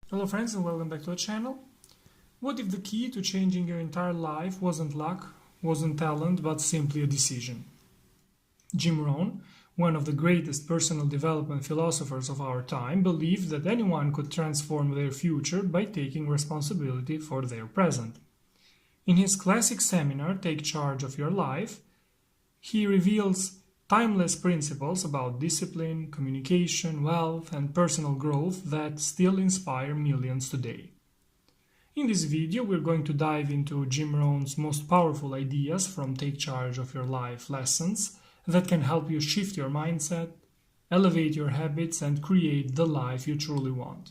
Hello friends and welcome back to the channel. What if the key to changing your entire life wasn't luck, wasn't talent, but simply a decision? Jim Rohn, one of the greatest personal development philosophers of our time, believed that anyone could transform their future by taking responsibility for their present. In his classic seminar, Take Charge of Your Life, he reveals timeless principles about discipline, communication, wealth, and personal growth that still inspire millions today. In this video, we're going to dive into Jim Rohn's most powerful ideas from Take Charge of Your Life lessons that can help you shift your mindset, elevate your habits, and create the life you truly want.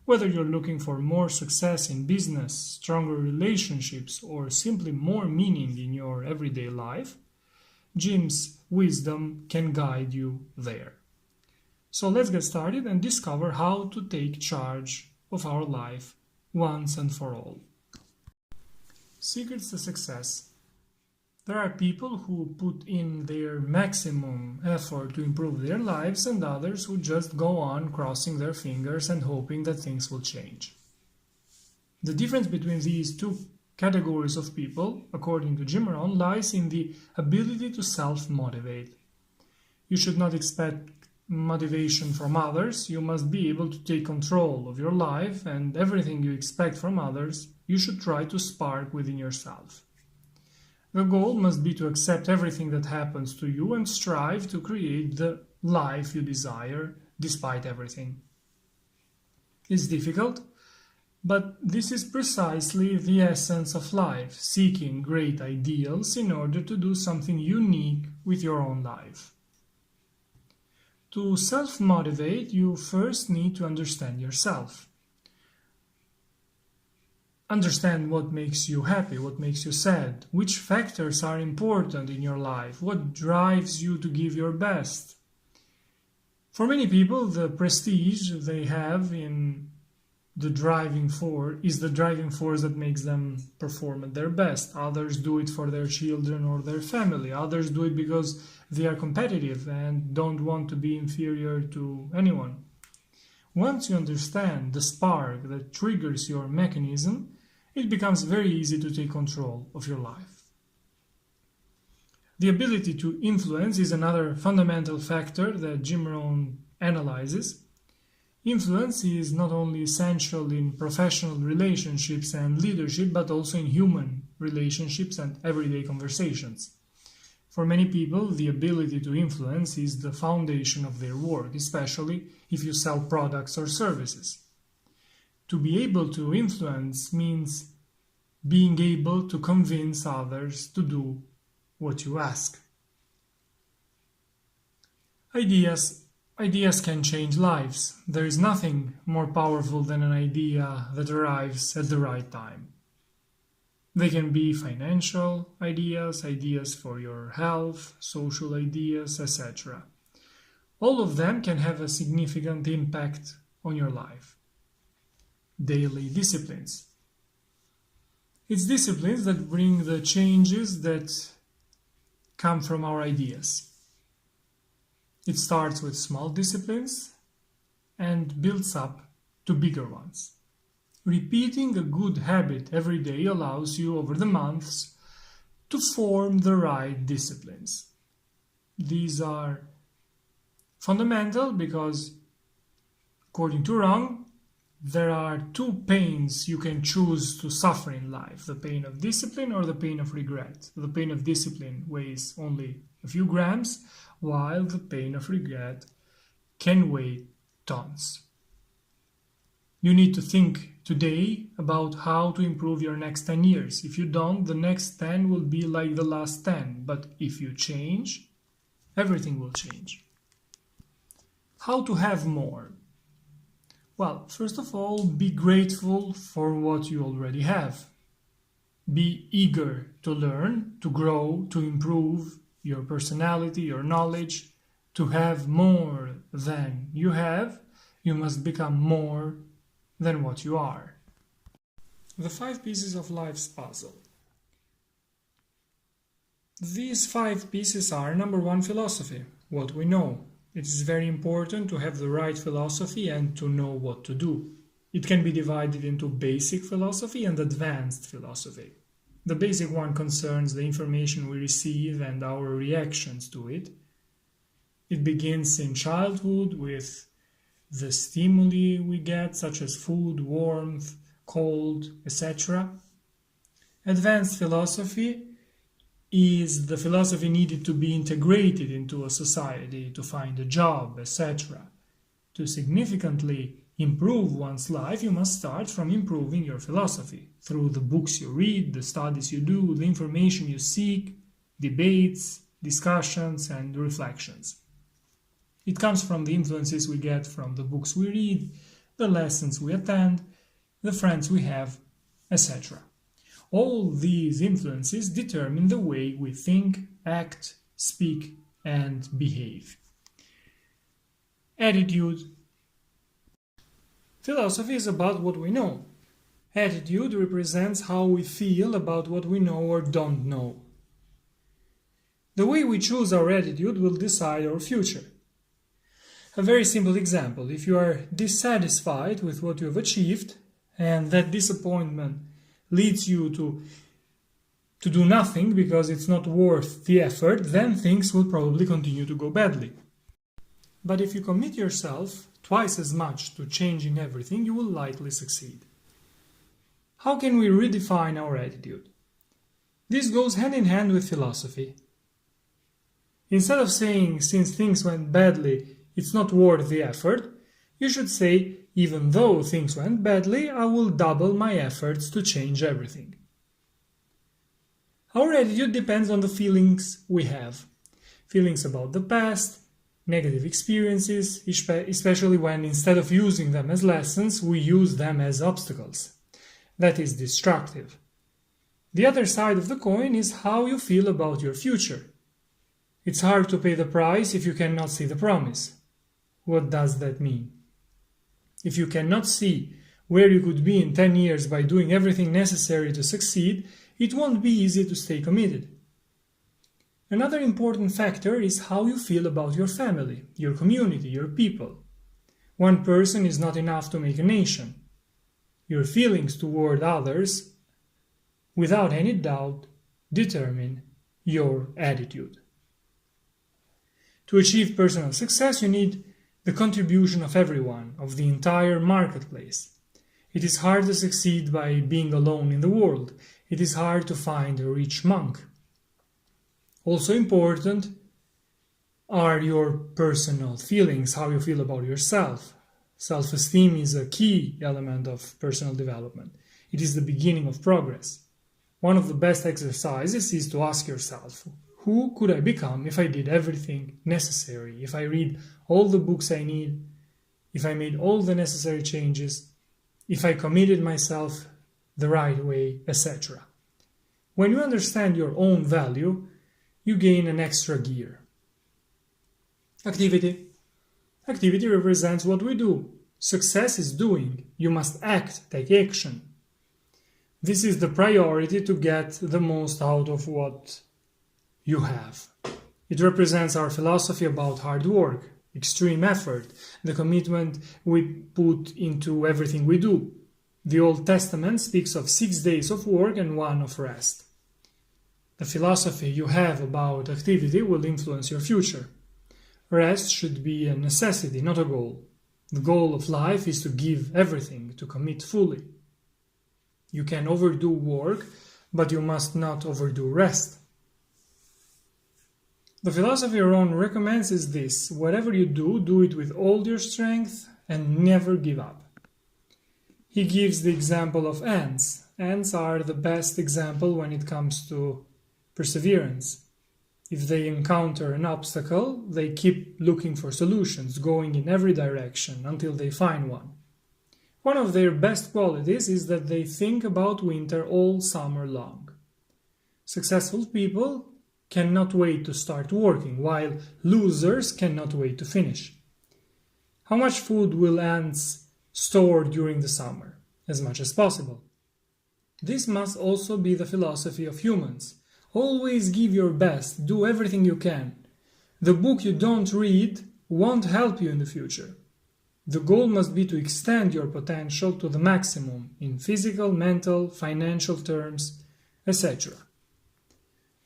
Whether you're looking for more success in business, stronger relationships, or simply more meaning in your everyday life, Jim's wisdom can guide you there. So let's get started and discover how to take charge of our life once and for all. Secrets to success. There are people who put in their maximum effort to improve their lives and others who just go on crossing their fingers and hoping that things will change. The difference between these two categories of people, according to Jim Rohn, lies in the ability to self-motivate. You should not expect motivation from others. You must be able to take control of your life, and everything you expect from others, you should try to spark within yourself. The goal must be to accept everything that happens to you and strive to create the life you desire despite everything. It's difficult, but this is precisely the essence of life, seeking great ideals in order to do something unique with your own life. To self-motivate, you first need to understand yourself. Understand what makes you happy, what makes you sad, which factors are important in your life, what drives you to give your best. For many people, the prestige they have in the driving force that makes them perform at their best. Others do it for their children or their family. Others do it because they are competitive and don't want to be inferior to anyone. Once you understand the spark that triggers your mechanism, it becomes very easy to take control of your life. The ability to influence is another fundamental factor that Jim Rohn analyzes. Influence is not only essential in professional relationships and leadership, but also in human relationships and everyday conversations. For many people, the ability to influence is the foundation of their work, especially if you sell products or services. To be able to influence means being able to convince others to do what you ask. Ideas can change lives. There is nothing more powerful than an idea that arrives at the right time. They can be financial ideas, ideas for your health, social ideas, etc. All of them can have a significant impact on your life. Daily disciplines. It's disciplines that bring the changes that come from our ideas. It starts with small disciplines and builds up to bigger ones. Repeating a good habit every day allows you over the months to form the right disciplines. These are fundamental because, according to Rohn, there are two pains you can choose to suffer in life: the pain of discipline or the pain of regret. The pain of discipline weighs only a few grams, while the pain of regret can weigh tons. You need to think today about how to improve your next 10 years. If you don't, the next 10 will be like the last 10. But if you change, everything will change. How to have more? Well, first of all, be grateful for what you already have. Be eager to learn, to grow, to improve your personality, your knowledge. To have more than you have, you must become more than what you are. The 5 pieces of life's puzzle. These 5 pieces are: number 1, philosophy, what we know. It is very important to have the right philosophy and to know what to do. It can be divided into basic philosophy and advanced philosophy. The basic one concerns the information we receive and our reactions to it. It begins in childhood with the stimuli we get, such as food, warmth, cold, etc. Advanced philosophy is the philosophy needed to be integrated into a society, to find a job, etc. To significantly improve one's life, you must start from improving your philosophy through the books you read, the studies you do, the information you seek, debates, discussions, and reflections. It comes from the influences we get from the books we read, the lessons we attend, the friends we have, etc. All these influences determine the way we think, act, speak, and behave. Attitude. Philosophy is about what we know. Attitude represents how we feel about what we know or don't know. The way we choose our attitude will decide our future. A very simple example: if you are dissatisfied with what you have achieved and that disappointment leads you to do nothing because it's not worth the effort, then things will probably continue to go badly. But if you commit yourself twice as much to changing everything, you will likely succeed. How can we redefine our attitude? This goes hand in hand with philosophy. Instead of saying, since things went badly, it's not worth the effort, you should say, even though things went badly, I will double my efforts to change everything. Our attitude depends on the feelings we have. Feelings about the past, negative experiences, especially when instead of using them as lessons, we use them as obstacles. That is destructive. The other side of the coin is how you feel about your future. It's hard to pay the price if you cannot see the promise. What does that mean? If you cannot see where you could be in 10 years by doing everything necessary to succeed, it won't be easy to stay committed. Another important factor is how you feel about your family, your community, your people. One person is not enough to make a nation. Your feelings toward others, without any doubt, determine your attitude. To achieve personal success, you need the contribution of everyone, of the entire marketplace. It is hard to succeed by being alone in the world. It is hard to find a rich monk. Also important are your personal feelings, how you feel about yourself. Self-esteem is a key element of personal development. It is the beginning of progress. One of the best exercises is to ask yourself, who could I become if I did everything necessary, if I read all the books I need, if I made all the necessary changes, if I committed myself the right way, etc. When you understand your own value, you gain an extra gear. Activity. Activity represents what we do. Success is doing. You must act, take action. This is the priority to get the most out of what you have. It represents our philosophy about hard work, extreme effort, the commitment we put into everything we do. The Old Testament speaks of 6 days of work and 1 of rest. The philosophy you have about activity will influence your future. Rest should be a necessity, not a goal. The goal of life is to give everything, to commit fully. You can overdo work, but you must not overdo rest. The philosophy Rohn recommends is this: whatever you do, do it with all your strength and never give up. He gives the example of ants. Ants are the best example when it comes to perseverance. If they encounter an obstacle, they keep looking for solutions, going in every direction until they find one. One of their best qualities is that they think about winter all summer long. Successful people cannot wait to start working, while losers cannot wait to finish. How much food will ants store during the summer? As much as possible. This must also be the philosophy of humans. Always give your best, do everything you can. The book you don't read won't help you in the future. The goal must be to extend your potential to the maximum in physical, mental, financial terms, etc.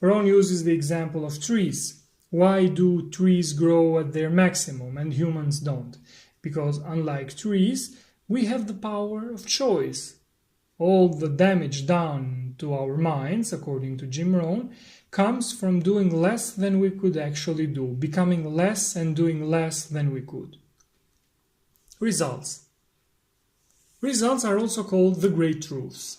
Rohn uses the example of trees. Why do trees grow at their maximum and humans don't? Because unlike trees, we have the power of choice. All the damage done to our minds, according to Jim Rohn, comes from doing less than we could actually do, becoming less and doing less than we could. Results. Results are also called the great truths.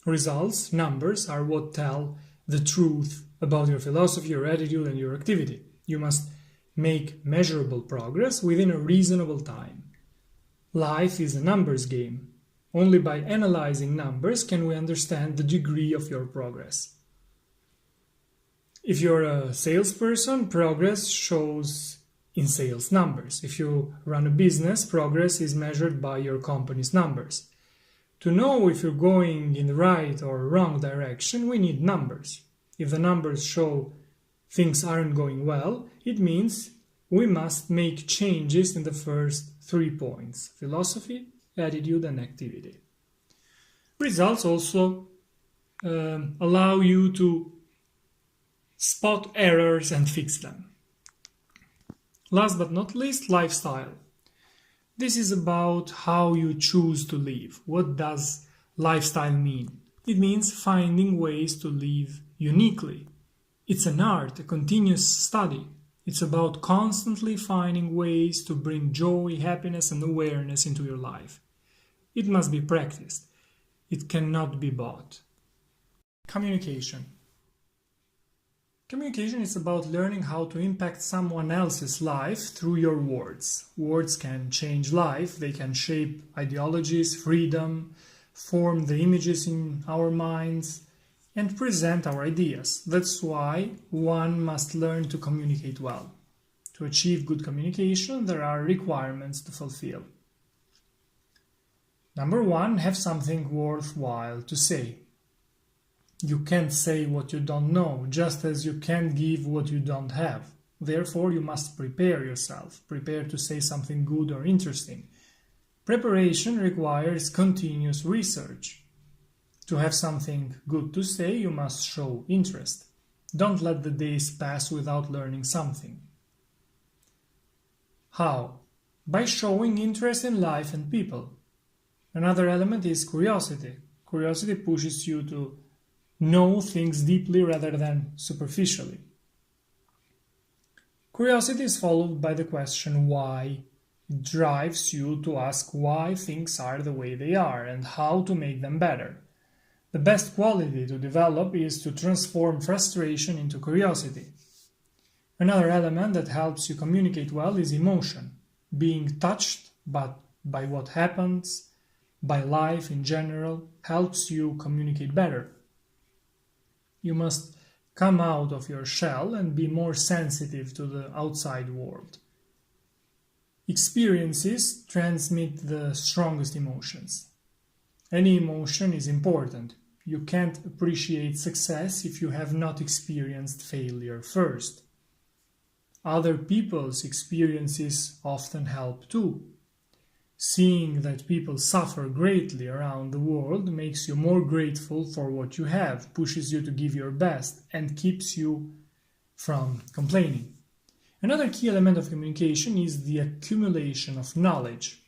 Results, numbers, are what tell the truth about your philosophy, your attitude, and your activity. You must make measurable progress within a reasonable time. Life is a numbers game. Only by analyzing numbers can we understand the degree of your progress. If you're a salesperson, progress shows in sales numbers. If you run a business, progress is measured by your company's numbers. To know if you're going in the right or wrong direction, we need numbers. If the numbers show things aren't going well, it means we must make changes in the first 3 points: philosophy, attitude, and activity. Results also allow you to spot errors and fix them. Last but not least, lifestyle. This is about how you choose to live. What does lifestyle mean? It means finding ways to live uniquely. It's an art, a continuous study. It's about constantly finding ways to bring joy, happiness, and awareness into your life. It must be practiced. It cannot be bought. Communication. Communication is about learning how to impact someone else's life through your words. Words can change life, they can shape ideologies, freedom, form the images in our minds, and present our ideas. That's why one must learn to communicate well. To achieve good communication, there are requirements to fulfill. Number 1, have something worthwhile to say. You can't say what you don't know, just as you can't give what you don't have. Therefore, you must prepare yourself. Prepare to say something good or interesting. Preparation requires continuous research. To have something good to say, you must show interest. Don't let the days pass without learning something. How? By showing interest in life and people. Another element is curiosity. Curiosity pushes you to know things deeply rather than superficially. Curiosity is followed by the question why. It drives you to ask why things are the way they are and how to make them better. The best quality to develop is to transform frustration into curiosity. Another element that helps you communicate well is emotion. Being touched by what happens, by life in general, helps you communicate better. You must come out of your shell and be more sensitive to the outside world. Experiences transmit the strongest emotions. Any emotion is important. You can't appreciate success if you have not experienced failure first. Other people's experiences often help too. Seeing that people suffer greatly around the world makes you more grateful for what you have, pushes you to give your best, and keeps you from complaining. Another key element of communication is the accumulation of knowledge.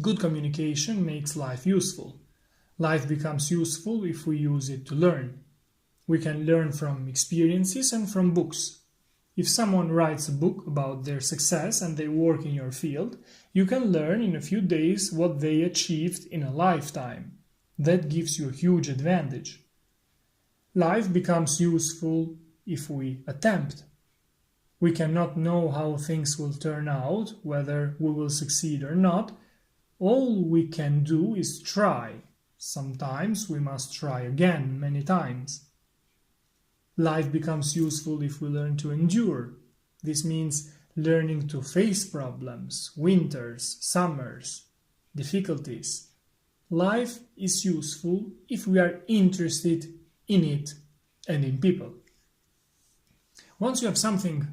Good communication makes life useful. Life becomes useful if we use it to learn. We can learn from experiences and from books. If someone writes a book about their success and they work in your field, you can learn in a few days what they achieved in a lifetime. That gives you a huge advantage. Life becomes useful if we attempt. We cannot know how things will turn out, whether we will succeed or not. All we can do is try. Sometimes we must try again many times. Life becomes useful if we learn to endure. This means learning to face problems, winters, summers, difficulties. Life is useful if we are interested in it and in people. Once you have something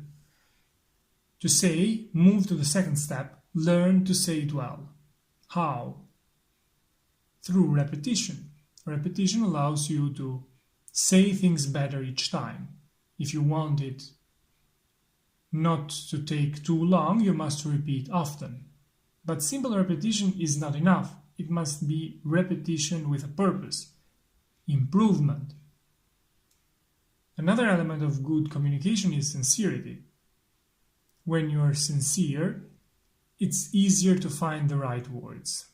to say, move to the second step, Learn to say it well. How? Through repetition. Repetition allows you to say things better each time. If you want it not to take too long, you must repeat often. But simple repetition is not enough. It must be repetition with a purpose, improvement. Another element of good communication is sincerity. When you are sincere, it's easier to find the right words.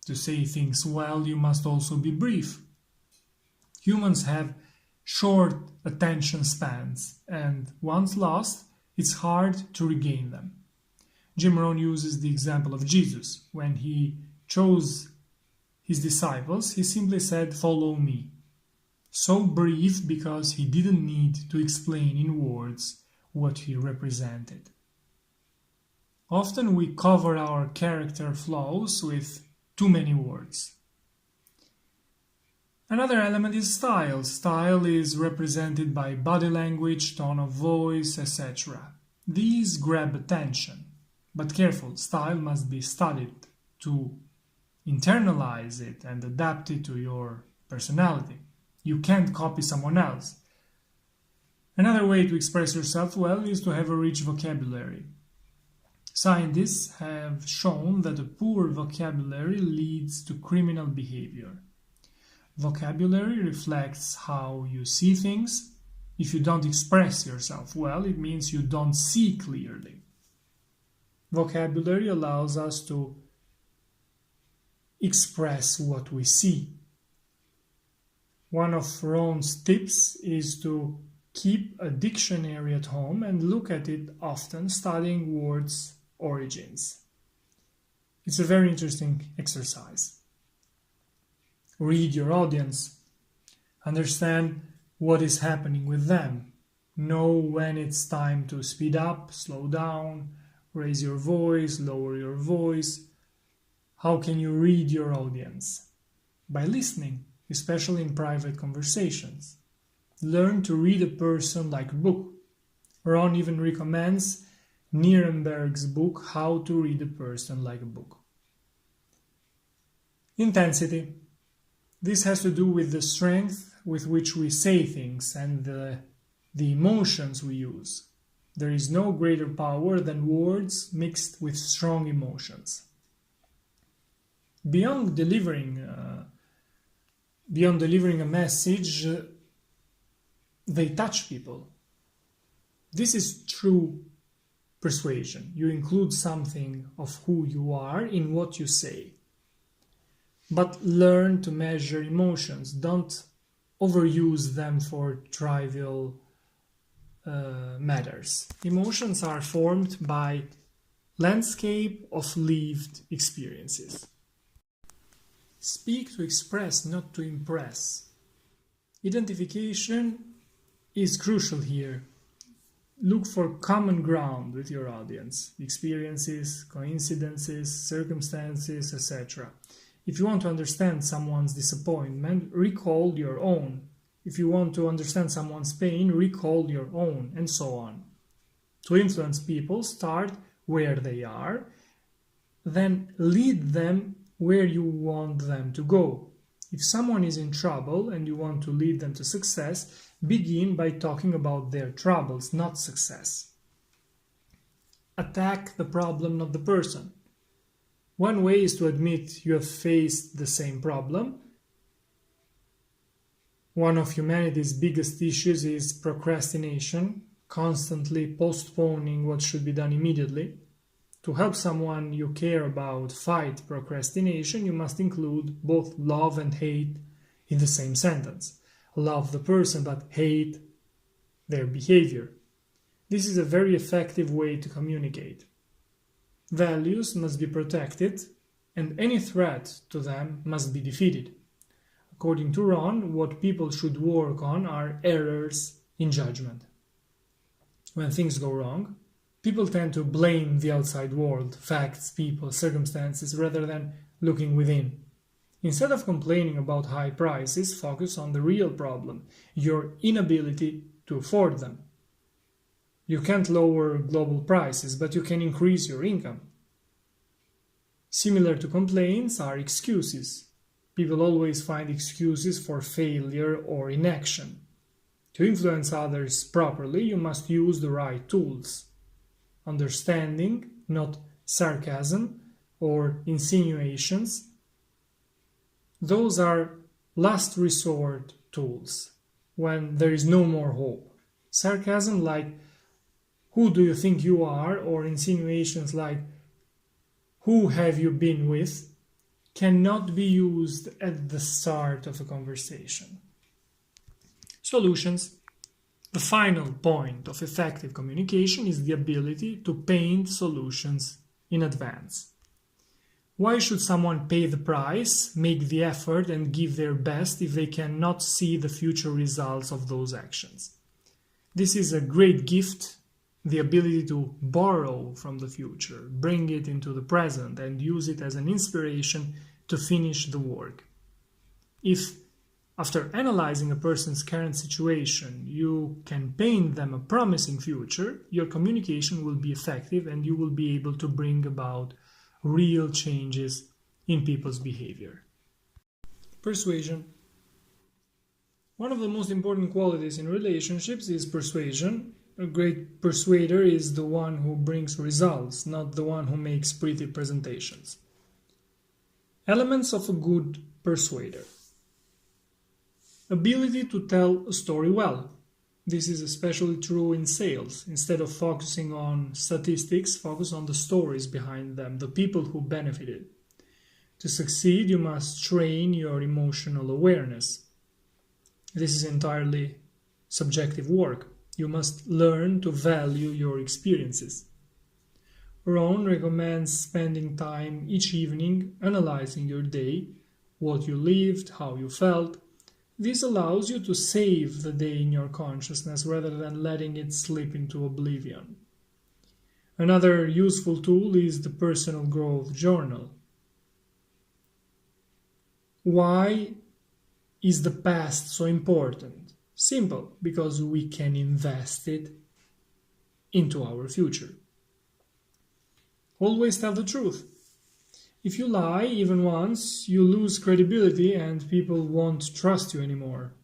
To say things well, you must also be brief. Humans have short attention spans, and once lost, it's hard to regain them. Jim Rohn uses the example of Jesus. When he chose his disciples, he simply said, "Follow me." So brief because he didn't need to explain in words what he represented. Often we cover our character flaws with too many words. Another element is style. Style is represented by body language, tone of voice, etc. These grab attention. But careful, style must be studied to internalize it and adapt it to your personality. You can't copy someone else. Another way to express yourself well is to have a rich vocabulary. Scientists have shown that a poor vocabulary leads to criminal behavior. Vocabulary reflects how you see things. If you don't express yourself well, it means you don't see clearly. Vocabulary allows us to express what we see. One of Rohn's tips is to keep a dictionary at home and look at it often, studying words' origins. It's a very interesting exercise. Read your audience. Understand what is happening with them. Know when it's time to speed up, slow down, raise your voice, lower your voice. How can you read your audience? By listening, especially in private conversations. Learn to read a person like a book. Rohn even recommends Nirenberg's book, How to Read a Person Like a Book. Intensity. This has to do with the strength with which we say things and the emotions we use. There is no greater power than words mixed with strong emotions. Beyond delivering a message, they touch people. This is true persuasion. You include something of who you are in what you say. But learn to measure emotions. Don't overuse them for trivial matters. Emotions are formed by landscape of lived experiences. Speak to express, not to impress. Identification is crucial here. Look for common ground with your audience, experiences, coincidences, circumstances, etc. If you want to understand someone's disappointment, recall your own. If you want to understand someone's pain, recall your own, and so on. To influence people, start where they are, then lead them where you want them to go. If someone is in trouble and you want to lead them to success, begin by talking about their troubles, not success. Attack the problem, not the person. One way is to admit you have faced the same problem. One of humanity's biggest issues is procrastination, constantly postponing what should be done immediately. To help someone you care about fight procrastination, you must include both love and hate in the same sentence. Love the person, but hate their behavior. This is a very effective way to communicate. Values must be protected, and any threat to them must be defeated. According to Rohn, what people should work on are errors in judgment. When things go wrong, people tend to blame the outside world, facts, people, circumstances, rather than looking within. Instead of complaining about high prices, focus on the real problem, your inability to afford them. You can't lower global prices, but you can increase your income. Similar to complaints are excuses. People always find excuses for failure or inaction. To influence others properly, you must use the right tools. Understanding, not sarcasm or insinuations. Those are last resort tools when there is no more hope. Sarcasm like, "Who do you think you are?" or insinuations like, "Who have you been with?" cannot be used at the start of a conversation. Solutions. The final point of effective communication is the ability to paint solutions in advance. Why should someone pay the price, make the effort, and give their best if they cannot see the future results of those actions? This is a great gift, the ability to borrow from the future, bring it into the present, and use it as an inspiration to finish the work. If, after analyzing a person's current situation, you can paint them a promising future, your communication will be effective and you will be able to bring about real changes in people's behavior. Persuasion. One of the most important qualities in relationships is persuasion. A great persuader is the one who brings results, not the one who makes pretty presentations. Elements of a good persuader. Ability to tell a story well. This is especially true in sales. Instead of focusing on statistics, focus on the stories behind them, the people who benefited. To succeed, you must train your emotional awareness. This is entirely subjective work. You must learn to value your experiences. Rohn recommends spending time each evening analyzing your day, what you lived, how you felt. This allows you to save the day in your consciousness rather than letting it slip into oblivion. Another useful tool is the personal growth journal. Why is the past so important? Simple, because we can invest it into our future. Always tell the truth. If you lie even once, you lose credibility and people won't trust you anymore.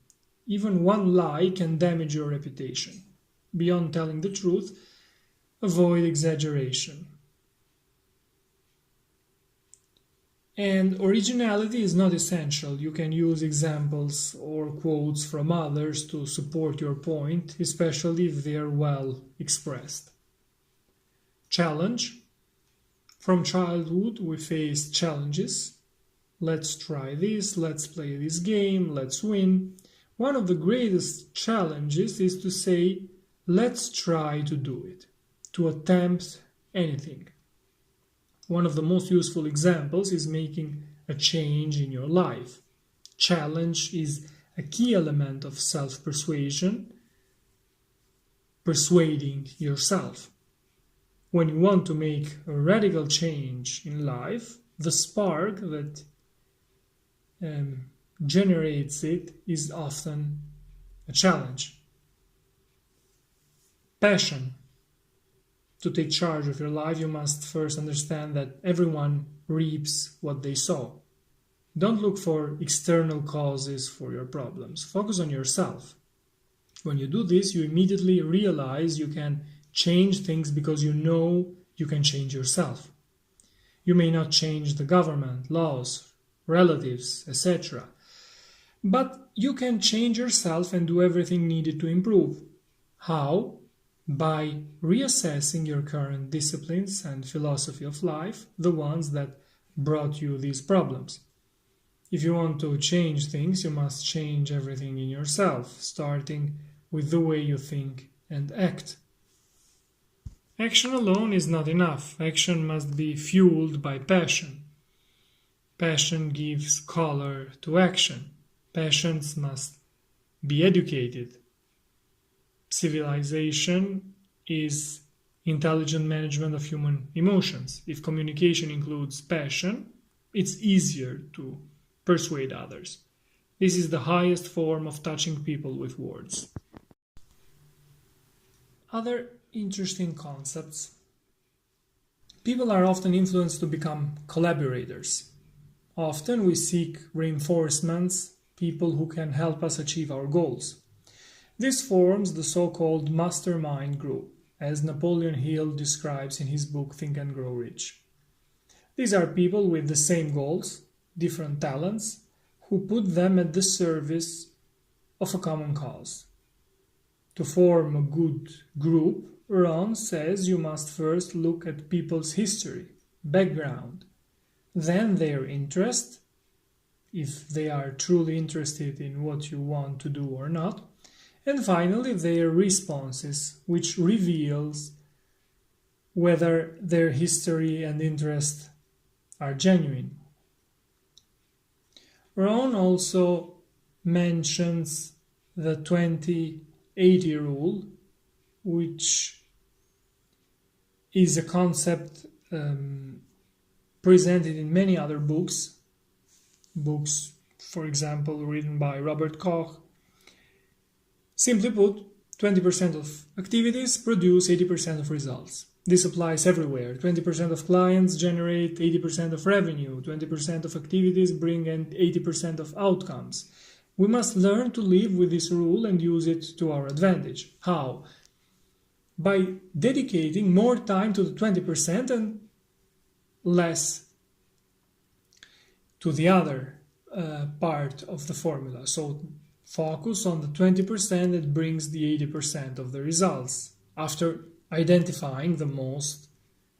Even one lie can damage your reputation. Beyond telling the truth, avoid exaggeration. And originality is not essential. You can use examples or quotes from others to support your point, especially if they are well expressed. Challenge. From childhood, we face challenges. Let's try this, let's play this game, let's win. One of the greatest challenges is to say, let's try to do it, to attempt anything. One of the most useful examples is making a change in your life. Challenge is a key element of self-persuasion, persuading yourself. When you want to make a radical change in life, the spark that generates it is often a challenge. Passion. To take charge of your life, you must first understand that everyone reaps what they sow. Don't look for external causes for your problems. Focus on yourself. When you do this, you immediately realize you can change things because you know you can change yourself. You may not change the government, laws, relatives, etc. But you can change yourself and do everything needed to improve. How? By reassessing your current disciplines and philosophy of life, the ones that brought you these problems. If you want to change things, you must change everything in yourself, starting with the way you think and act. Action alone is not enough. Action must be fueled by passion. Passion gives color to action. Passions must be educated. Civilization is intelligent management of human emotions. If communication includes passion, it's easier to persuade others. This is the highest form of touching people with words. Other interesting concepts. People are often influenced to become collaborators. Often we seek reinforcements, people who can help us achieve our goals. This forms the so-called mastermind group, as Napoleon Hill describes in his book Think and Grow Rich. These are people with the same goals, different talents, who put them at the service of a common cause. To form a good group, Rohn says you must first look at people's history, background, then their interest, if they are truly interested in what you want to do or not, and finally their responses, which reveals whether their history and interest are genuine. Rohn also mentions the 20-80 rule, which is a concept presented in many other books, for example, written by Robert Koch. Simply put, 20% of activities produce 80% of results. This applies everywhere. 20% of clients generate 80% of revenue. 20% of activities bring in 80% of outcomes. We must learn to live with this rule and use it to our advantage. How? By dedicating more time to the 20% and less to the other part of the formula. So focus on the 20% that brings the 80% of the results after identifying the most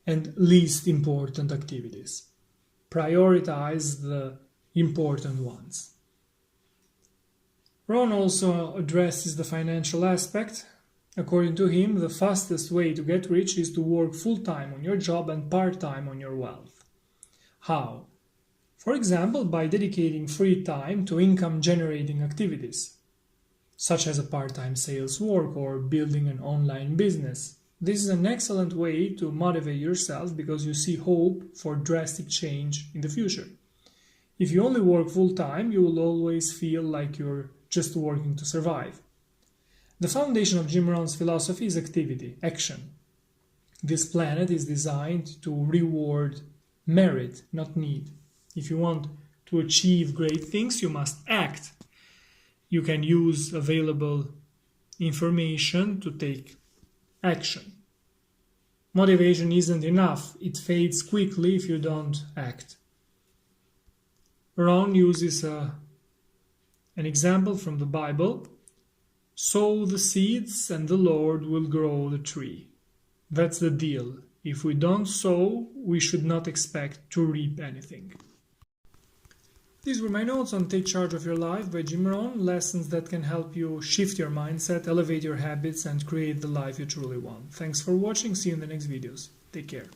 and least important activities. Prioritize the important ones. Rohn also addresses the financial aspect. According to him, the fastest way to get rich is to work full-time on your job and part-time on your wealth. How? For example, by dedicating free time to income-generating activities, such as a part-time sales work or building an online business. This is an excellent way to motivate yourself because you see hope for drastic change in the future. If you only work full-time, you will always feel like you're just working to survive. The foundation of Jim Rohn's philosophy is activity, action. This planet is designed to reward merit, not need. If you want to achieve great things, you must act. You can use available information to take action. Motivation isn't enough. It fades quickly if you don't act. Rohn uses an example from the Bible. Sow the seeds and the Lord will grow the tree. That's the deal. If we don't sow, we should not expect to reap anything. These were my notes on Take Charge of Your Life by Jim Rohn, lessons that can help you shift your mindset, elevate your habits, and create the life you truly want. Thanks for watching. See you in the next videos. Take care.